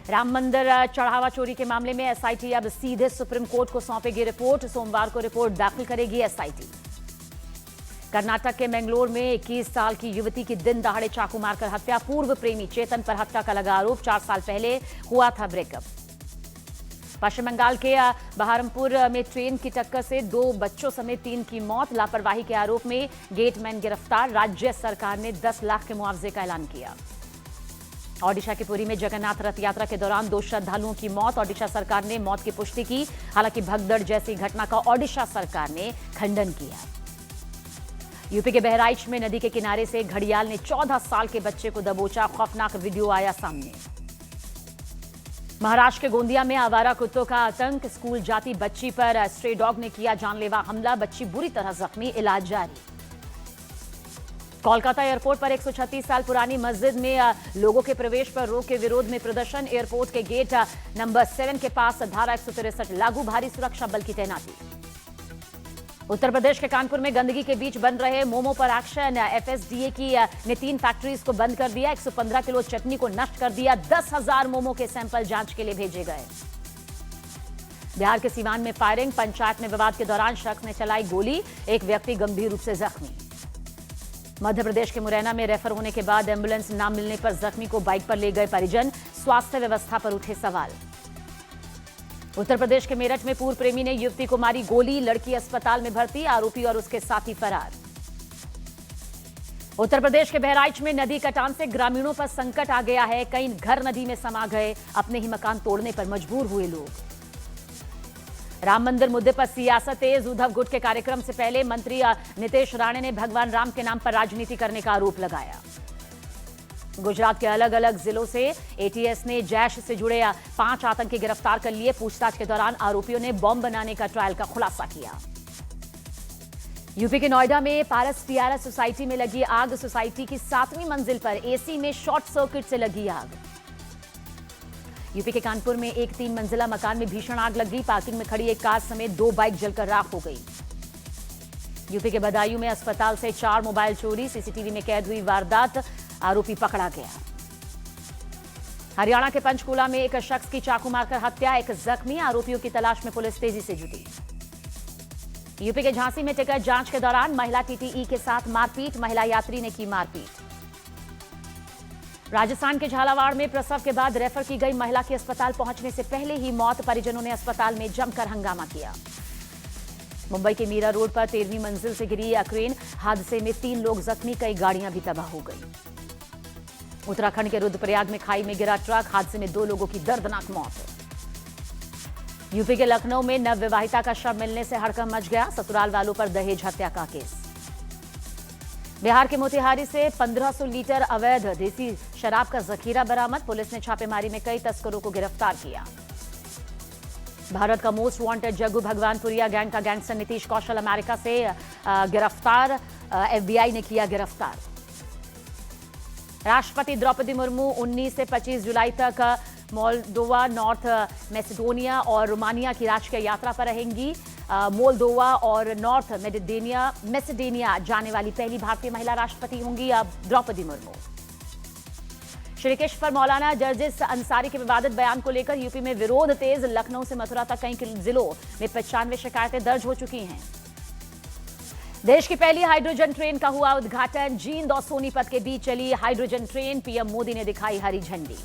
राम मंदिर चढ़ावा चोरी के मामले में एसआईटी अब सीधे सुप्रीम कोर्ट को सौंपेगी रिपोर्ट। सोमवार को रिपोर्ट दाखिल करेगी एसआईटी। कर्नाटक के मैंगलोर में 21 साल की युवती की दिन दहाड़े चाकू मारकर हत्या। पूर्व प्रेमी चेतन पर हत्या का लगा आरोप। 4 साल पहले हुआ था ब्रेकअप। पश्चिम बंगाल के बहरमपुर में ट्रेन की टक्कर से 2 बच्चों समेत 3 की मौत। लापरवाही के आरोप में गेटमैन गिरफ्तार। राज्य सरकार ने 10 लाख के मुआवजे का ऐलान किया। ओडिशा के पुरी में जगन्नाथ रथ यात्रा के दौरान 2 श्रद्धालुओं की मौत। ओडिशा सरकार ने मौत की पुष्टि की। हालांकि भगदड़ जैसी घटना का ओडिशा सरकार ने खंडन किया। यूपी के बहराइच में नदी के किनारे से घड़ियाल ने 14 साल के बच्चे को दबोचा। खौफनाक वीडियो आया सामने। महाराष्ट्र के गोंदिया में आवारा कुत्तों का आतंक। स्कूल जाती बच्ची पर स्ट्रे डॉग ने किया जानलेवा हमला। बच्ची बुरी तरह जख्मी, इलाज जारी। कोलकाता एयरपोर्ट पर 136 साल पुरानी मस्जिद में लोगों के प्रवेश पर रोक के विरोध में प्रदर्शन। एयरपोर्ट के गेट नंबर 7 के पास धारा 163 लागू। भारी सुरक्षा बल की तैनाती। उत्तर प्रदेश के कानपुर में गंदगी के बीच बन रहे मोमो पर एक्शन। एफएसडीए की ने 3 फैक्ट्रीज को बंद कर दिया। 115 किलो चटनी को नष्ट कर दिया। 10,000 मोमो के सैंपल जांच के लिए भेजे गए। बिहार के सीवान में फायरिंग। पंचायत में विवाद के दौरान शख्स ने चलाई गोली। एक व्यक्ति गंभीर रूप से जख्मी। मध्य प्रदेश के मुरैना में रेफर होने के बाद एम्बुलेंस न मिलने पर जख्मी को बाइक पर ले गए परिजन। स्वास्थ्य व्यवस्था पर उठे सवाल। उत्तर प्रदेश के मेरठ में पूर्व प्रेमी ने युवती को मारी गोली। लड़की अस्पताल में भर्ती। आरोपी और उसके साथी फरार। उत्तर प्रदेश के बहराइच में नदी कटान से ग्रामीणों पर संकट आ गया है। कई घर नदी में समा गए। अपने ही मकान तोड़ने पर मजबूर हुए लोग। राम मंदिर मुद्दे पर सियासत तेज। उद्धव गुट के कार्यक्रम से पहले मंत्री नितेश राणे ने भगवान राम के नाम पर राजनीति करने का आरोप लगाया। गुजरात के अलग अलग जिलों से एटीएस ने जैश से जुड़े 5 आतंकी गिरफ्तार कर लिए। पूछताछ के दौरान आरोपियों ने बॉम्ब बनाने का ट्रायल का खुलासा किया। यूपी के नोएडा में पारस टीआरएस सोसाइटी में लगी आग। सोसाइटी की 7वीं मंजिल पर एसी में शॉर्ट सर्किट से लगी आग। यूपी के कानपुर में एक 3 मंजिला मकान में भीषण आग लग गई। पार्किंग में खड़ी एक कार समेत 2 बाइक जलकर राख हो गई। यूपी के बदायूं में अस्पताल से 4 मोबाइल चोरी। सीसीटीवी में कैद हुई वारदात। आरोपी पकड़ा गया। हरियाणा के पंचकूला में एक शख्स की चाकू मारकर हत्या। एक जख्मी। आरोपियों की तलाश में पुलिस तेजी से जुटी। यूपी के झांसी में टिकट जांच के दौरान महिला टीटीई के साथ मारपीट। महिला यात्री ने की मारपीट। राजस्थान के झालावाड़ में प्रसव के बाद रेफर की गई महिला की अस्पताल पहुंचने से पहले ही मौत। परिजनों ने अस्पताल में जमकर हंगामा किया। मुंबई के मीरा रोड पर 13वीं मंजिल से गिरी क्रेन। हादसे में 3 लोग जख्मी। कई गाड़ियां भी तबाह हो गई। उत्तराखंड के रुद्रप्रयाग में खाई में गिरा ट्रक। हादसे में 2 लोगों की दर्दनाक मौत। यूपी के लखनऊ में नवविवाहिता का शव मिलने से हड़कंप मच गया। ससुराल वालों पर दहेज हत्या का केस। बिहार के मोतिहारी से 1500 लीटर अवैध देसी शराब का जखीरा बरामद। पुलिस ने छापेमारी में कई तस्करों को गिरफ्तार किया। भारत का most wanted Jaggu Bhagwanpuria gang का गैंगस्टर नीतीश कौशल अमेरिका से गिरफ्तार। एफबीआई ने किया गिरफ्तार। राष्ट्रपति द्रौपदी मुर्मू 19 से 25 जुलाई तक मोल्दोवा, नॉर्थ मैसेडोनिया और रोमानिया की राष्ट्रीय यात्रा पर रहेंगी। मोल्दोवा और नॉर्थ मैसेडोनिया जाने वाली पहली भारतीय महिला राष्ट्रपति होंगी अब द्रौपदी मुर्मू। श्रीकृष्ण पर मौलाना जर्जिस अंसारी के विवादित बयान को लेकर यूपी में विरोध तेज। लखनऊ से मथुरा तक कई जिलों में 95 शिकायतें दर्ज हो चुकी हैं। देश की पहली हाइड्रोजन ट्रेन का हुआ उद्घाटन। जींद और सोनीपत के बीच चली हाइड्रोजन ट्रेन। पीएम मोदी ने दिखाई हरी झंडी।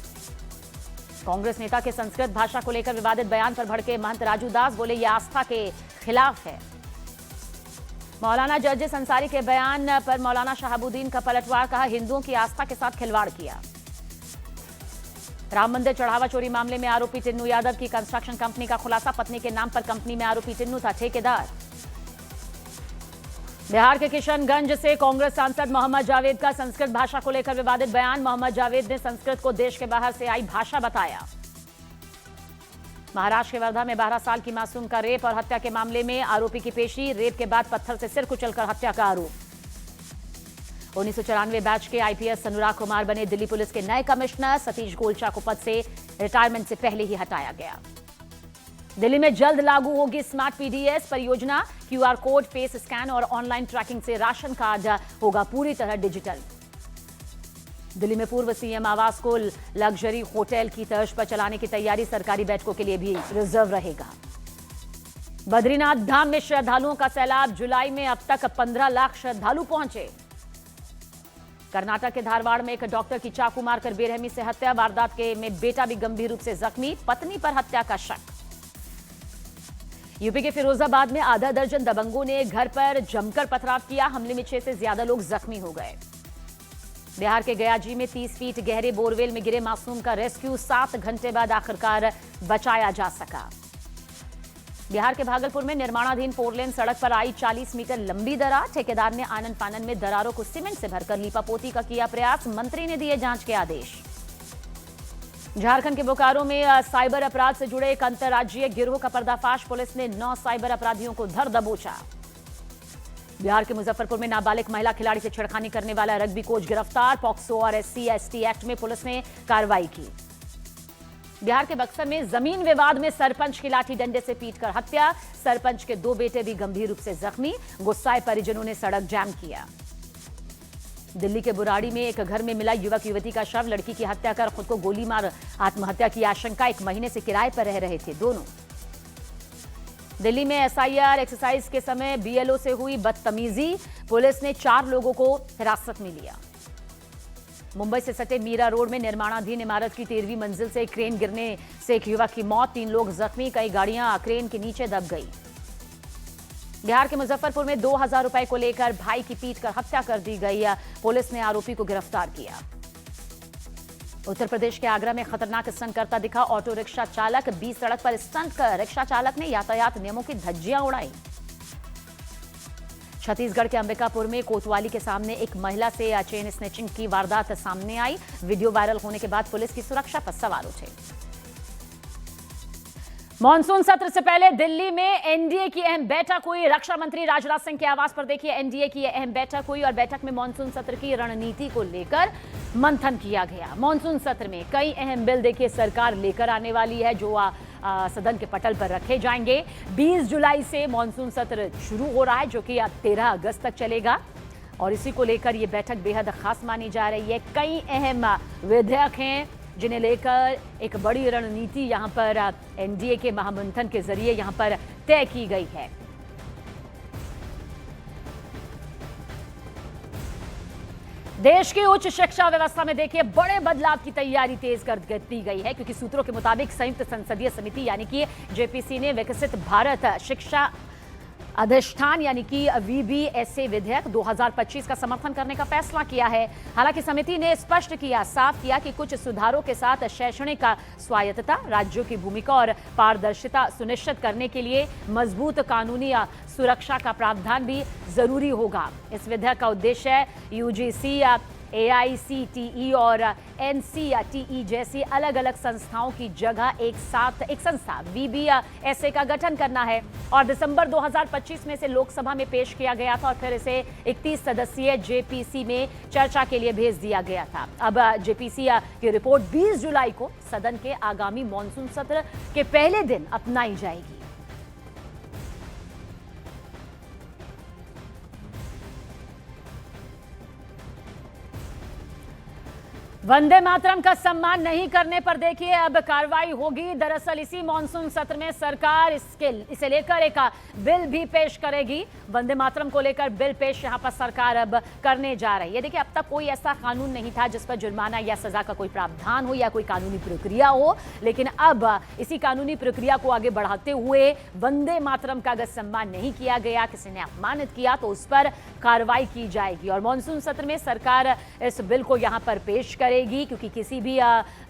कांग्रेस नेता के संस्कृत भाषा को लेकर विवादित बयान पर भड़के महंत राजू दास बोले यह आस्था के खिलाफ है। मौलाना जर्जिस अंसारी के बयान पर मौलाना शहाबुद्दीन का पलटवार। कहा हिंदुओं की आस्था के साथ खिलवाड़ किया। राम मंदिर चढ़ावा चोरी मामले में आरोपी टिन्नू यादव की कंस्ट्रक्शन कंपनी का खुलासा। पत्नी के नाम पर कंपनी में आरोपी टिन्नू था ठेकेदार। बिहार के किशनगंज से कांग्रेस सांसद मोहम्मद जावेद का संस्कृत भाषा को लेकर विवादित बयान। मोहम्मद जावेद ने संस्कृत को देश के बाहर से आई भाषा बताया। महाराष्ट्र के वर्धा में 12 साल की मासूम का रेप और हत्या के मामले में आरोपी की पेशी। रेप के बाद पत्थर से सिर कुचलकर हत्या का आरोप। 1994 बैच के आईपीएस अनुराग कुमार बने दिल्ली पुलिस के नए कमिश्नर। सतीश गोलचा को पद से रिटायरमेंट से पहले ही हटाया गया। दिल्ली में जल्द लागू होगी स्मार्ट पीडीएस परियोजना। क्यूआर कोड, फेस स्कैन और ऑनलाइन ट्रैकिंग से राशन कार्ड होगा पूरी तरह डिजिटल। दिल्ली में पूर्व सीएम आवास को लग्जरी होटल की तर्ज पर चलाने की तैयारी, सरकारी बैठकों के लिए भी रिजर्व रहेगा। बद्रीनाथ धाम में श्रद्धालुओं का सैलाब, जुलाई में अब तक 15 लाख श्रद्धालु पहुंचे। कर्नाटक के धारवाड़ में एक डॉक्टर की चाकू मारकर बेरहमी से हत्या, वारदात में बेटा भी गंभीर रूप से जख्मी, पत्नी पर हत्या का शक। यूपी के फिरोजाबाद में आधा दर्जन दबंगों ने घर पर जमकर पथराव किया, हमले में 6 से ज्यादा लोग जख्मी हो गए। बिहार के गयाजी में 30 फीट गहरे बोरवेल में गिरे मासूम का रेस्क्यू, 7 घंटे बाद आखिरकार बचाया जा सका। बिहार के भागलपुर में निर्माणाधीन 4 लेन सड़क पर आई 40 मीटर लंबी दरार, ठेकेदार ने आनन फानन में दरारों को सीमेंट से भरकर लीपापोती का किया प्रयास, मंत्री ने दिए जांच के आदेश। झारखंड के बोकारो में साइबर अपराध से जुड़े एक अंतर्राज्यीय गिरोह का पर्दाफाश, पुलिस ने 9 साइबर अपराधियों को धर दबोचा। बिहार के मुजफ्फरपुर में नाबालिग महिला खिलाड़ी से छेड़खानी करने वाला रग्बी कोच गिरफ्तार, पॉक्सो और SC/ST एक्ट में पुलिस ने कार्रवाई की। बिहार के बक्सर में जमीन विवाद में सरपंच की लाठी डंडे से पीटकर हत्या, सरपंच के 2 बेटे भी गंभीर रूप से जख्मी, गुस्साए परिजनों ने सड़क जाम किया। दिल्ली के बुराड़ी में एक घर में मिला युवक युवती का शव, लड़की की हत्या कर खुद को गोली मार आत्महत्या की आशंका, 1 महीने से किराए पर रह रहे थे दोनों। दिल्ली में SIR एक्सरसाइज के समय BLO से हुई बदतमीजी, पुलिस ने 4 लोगों को हिरासत में लिया। मुंबई से सटे मीरा रोड में निर्माणाधीन इमारत की 13वीं मंजिल से क्रेन गिरने से एक युवक की मौत, 3 लोग जख्मी, कई गाड़ियां क्रेन के नीचे दब गई। बिहार के मुजफ्फरपुर में 2000 रुपए को लेकर भाई की पीटकर हत्या कर दी गई, पुलिस ने आरोपी को गिरफ्तार किया। उत्तर प्रदेश के आगरा में खतरनाक स्टंट करता दिखा ऑटो रिक्शा चालक, 20 सड़क पर स्टंट कर रिक्शा चालक ने यातायात नियमों की धज्जियां उड़ाई। छत्तीसगढ़ के अंबिकापुर में कोतवाली के सामने एक महिला से चेन स्नैचिंग की वारदात सामने आई, वीडियो वायरल होने के बाद पुलिस की सुरक्षा पर सवाल उठे। मॉनसून सत्र से पहले दिल्ली में एनडीए की अहम बैठक हुई, रक्षा मंत्री राजनाथ सिंह के आवास पर देखिए एनडीए की अहम बैठक हुई और बैठक में मॉनसून सत्र की रणनीति को लेकर मंथन किया गया। मॉनसून सत्र में कई अहम बिल देखिए सरकार लेकर आने वाली है जो सदन के पटल पर रखे जाएंगे। 20 जुलाई से मॉनसून सत्र शुरू हो रहा है जो कि 13 अगस्त तक चलेगा और इसी को लेकर यह बैठक बेहद खास मानी जा रही है। कई अहम विधेयक हैं जिन्हें लेकर एक बड़ी रणनीति यहां पर एनडीए के महामंथन के जरिए यहां पर तय की गई है। देश की उच्च शिक्षा व्यवस्था में देखिए बड़े बदलाव की तैयारी तेज कर दी गई है क्योंकि सूत्रों के मुताबिक संयुक्त संसदीय समिति यानी कि जेपीसी ने विकसित भारत शिक्षा अधिष्ठान यानी कि VBSA विधेयक 2025 का समर्थन करने का फैसला किया है। हालांकि समिति ने स्पष्ट किया, साफ किया कि कुछ सुधारों के साथ शैक्षणिक स्वायत्तता, राज्यों की भूमिका और पारदर्शिता सुनिश्चित करने के लिए मजबूत कानूनी सुरक्षा का प्रावधान भी जरूरी होगा। इस विधेयक का उद्देश्य UGC, AICTE और NCTE जैसी अलग अलग संस्थाओं की जगह एक संस्था VBSA का गठन करना है और दिसंबर 2025 में इसे लोकसभा में पेश किया गया था और फिर इसे 31 सदस्यीय JPC में चर्चा के लिए भेज दिया गया था। अब JPC की रिपोर्ट 20 जुलाई को सदन के आगामी मॉनसून सत्र के पहले दिन अपनाई जाएगी। वंदे मातरम का सम्मान नहीं करने पर देखिए अब कार्रवाई होगी। दरअसल इसी मॉनसून सत्र में सरकार इसे लेकर एक बिल भी पेश करेगी। वंदे मातरम को लेकर बिल पेश यहां पर सरकार अब करने जा रही है। देखिए अब तक कोई ऐसा कानून नहीं था जिस पर जुर्माना या सजा का कोई प्रावधान हो या कोई कानूनी प्रक्रिया हो, लेकिन अब इसी कानूनी प्रक्रिया को आगे बढ़ाते हुए वंदे मातरम का अगर सम्मान नहीं किया गया, किसी ने अपमानित किया तो उस पर कार्रवाई की जाएगी और मॉनसून सत्र में सरकार इस बिल को यहां पर पेश करेगी क्योंकि किसी भी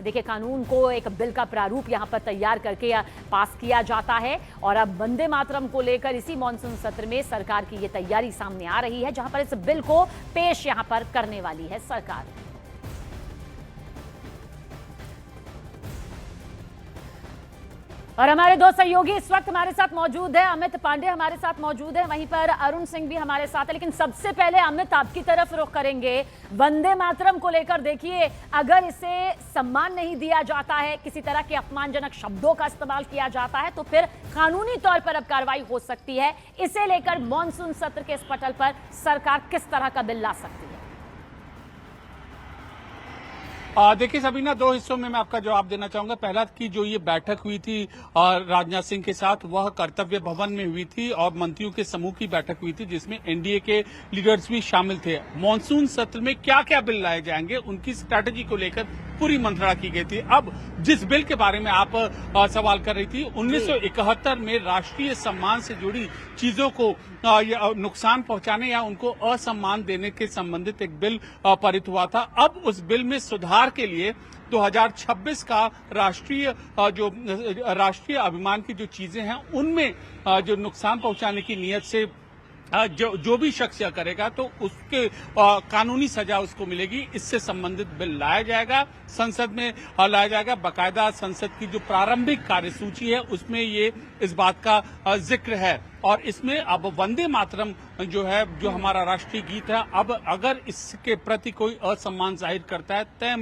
देखिए कानून को एक बिल का प्रारूप यहां पर तैयार करके पास किया जाता है और अब वंदे मातरम को लेकर इसी मॉनसून सत्र में सरकार की ये तैयारी सामने आ रही है जहां पर इस बिल को पेश यहां पर करने वाली है सरकार। और हमारे दो सहयोगी इस वक्त हमारे साथ मौजूद है। अमित पांडे हमारे साथ मौजूद है, वहीं पर अरुण सिंह भी हमारे साथ है। लेकिन सबसे पहले अमित आपकी तरफ रुख करेंगे। वंदे मातरम को लेकर देखिए अगर इसे सम्मान नहीं दिया जाता है, किसी तरह के अपमानजनक शब्दों का इस्तेमाल किया जाता है तो फिर कानूनी तौर पर अब कार्रवाई हो सकती है। इसे लेकर मॉनसून सत्र के इस पटल पर सरकार किस तरह का बिल ला सकती है? देखिए सबीना, दो हिस्सों में मैं आपका जवाब देना चाहूंगा। पहला कि जो ये बैठक हुई थी राजनाथ सिंह के साथ, वह कर्तव्य भवन में हुई थी और मंत्रियों के समूह की बैठक हुई थी जिसमें एनडीए के लीडर्स भी शामिल थे। मॉनसून सत्र में क्या क्या बिल लाए जाएंगे, उनकी स्ट्रैटेजी को लेकर पूरी मंत्रणा की गई थी। अब जिस बिल के बारे में आप सवाल कर रही थी, 1971 में राष्ट्रीय सम्मान से जुड़ी चीजों को नुकसान पहुंचाने या उनको असम्मान देने के संबंधित एक बिल पारित हुआ था। अब उस बिल में सुधार के लिए 2026 का राष्ट्रीय अभिमान की जो चीजें हैं उनमें जो नुकसान पहुंचाने की नीयत से जो भी शख्स यह करेगा तो उसके कानूनी सजा उसको मिलेगी। इससे संबंधित बिल लाया जाएगा, संसद में लाया जाएगा। बाकायदा संसद की जो प्रारंभिक कार्यसूची है उसमें ये इस बात का जिक्र है। और इसमें अब वंदे मातरम जो है, जो हमारा राष्ट्रीय गीत है, अब अगर इसके प्रति कोई असम्मान जाहिर करता है, तय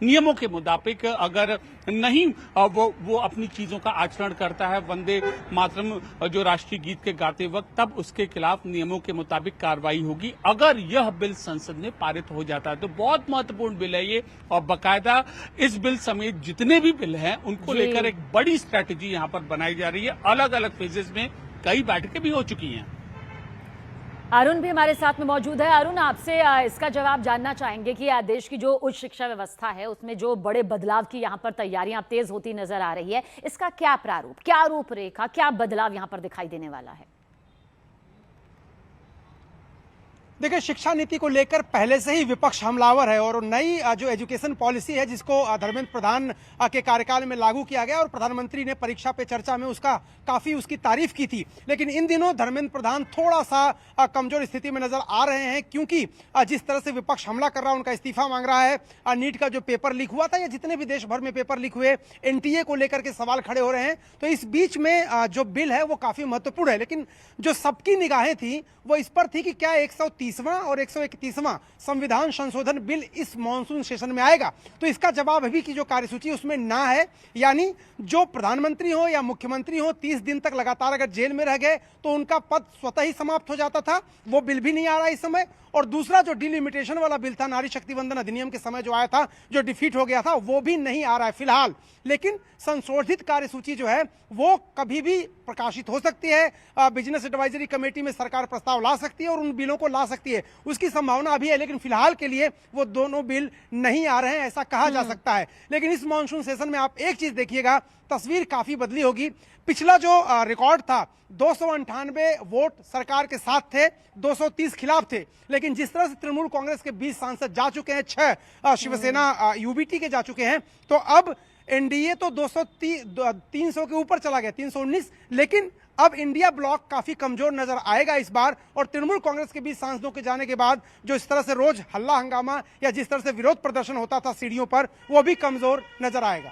नियमों के मुताबिक अगर नहीं वो अपनी चीजों का आचरण करता है वंदे मातरम जो राष्ट्रीय गीत के गाते वक्त, तब उसके खिलाफ नियमों के मुताबिक कार्रवाई होगी। अगर यह बिल संसद में पारित हो जाता है तो बहुत महत्वपूर्ण बिल है ये। और बाकायदा इस बिल समेत जितने भी बिल हैं उनको लेकर एक बड़ी स्ट्रैटेजी यहाँ पर बनाई जा रही है। अलग अलग फेजेस में कई बैठकें भी हो चुकी हैं। अरुण भी हमारे साथ में मौजूद है। अरुण, आपसे इसका जवाब जानना चाहेंगे कि देश की जो उच्च शिक्षा व्यवस्था है उसमें जो बड़े बदलाव की यहाँ पर तैयारियां तेज होती नजर आ रही है, इसका क्या प्रारूप, क्या रूपरेखा, क्या बदलाव यहाँ पर दिखाई देने वाला है? देखिए, शिक्षा नीति को लेकर पहले से ही विपक्ष हमलावर है और नई जो एजुकेशन पॉलिसी है जिसको धर्मेंद्र प्रधान के कार्यकाल में लागू किया गया और प्रधानमंत्री ने परीक्षा पे चर्चा में काफी उसकी तारीफ की थी। लेकिन इन दिनों धर्मेंद्र प्रधान थोड़ा सा कमजोर स्थिति में नजर आ रहे हैं, क्योंकि जिस तरह से विपक्ष हमला कर रहा है, उनका इस्तीफा मांग रहा है। नीट का जो पेपर लीक हुआ था या जितने भी देश भर में पेपर लीक हुए, एनटीए को लेकर के सवाल खड़े हो रहे हैं। तो इस बीच में जो बिल है वो काफी महत्वपूर्ण है। लेकिन जो सबकी निगाहें थी वो इस पर थी कि क्या 130वां और 131वां संविधान संशोधन बिल इस मॉनसून सेशन में आएगा। तो इसका जवाब अभी की जो कार्यसूची उसमें ना है, यानी जो प्रधानमंत्री हो या मुख्यमंत्री हो 30 दिन तक लगातार अगर जेल में रह गए तो उनका पद स्वतः ही समाप्त हो जाता था। वो बिल भी नहीं आ रहा इस समय। और दूसरा जो डिलिमिटेशन वाला बिल था, नारी शक्ति वंदन अधिनियम के समय जो आया था, जो डिफीट हो गया था, वो भी नहीं आ रहा है फिलहाल। लेकिन संशोधित कार्यसूची जो है वो कभी भी प्रकाशित हो सकती है। बिजनेस एडवाइजरी कमेटी में सरकार प्रस्ताव ला सकती है और उन बिलों को ला सकती है, उसकी संभावना अभी है। लेकिन फिलहाल के लिए वो दोनों बिल नहीं आ रहे हैं, ऐसा कहा जा सकता है। लेकिन इस मॉनसून सेशन में आप एक चीज देखिएगा, तस्वीर काफी बदली होगी। पिछला जो रिकॉर्ड था, 298 वोट सरकार के साथ थे, 230 खिलाफ थे। लेकिन जिस तरह से तृणमूल कांग्रेस के 20 सांसद जा चुके हैं, 6 शिवसेना यूबीटी के जा चुके हैं, तो अब एनडीए तो 300 के ऊपर चला गया, 319। लेकिन अब इंडिया ब्लॉक काफी कमजोर नजर आएगा इस बार। और तृणमूल कांग्रेस के 20 सांसदों के जाने के बाद जो इस तरह से रोज हल्ला हंगामा या जिस तरह से विरोध प्रदर्शन होता था सीढ़ियों पर, वो भी कमजोर नजर आएगा।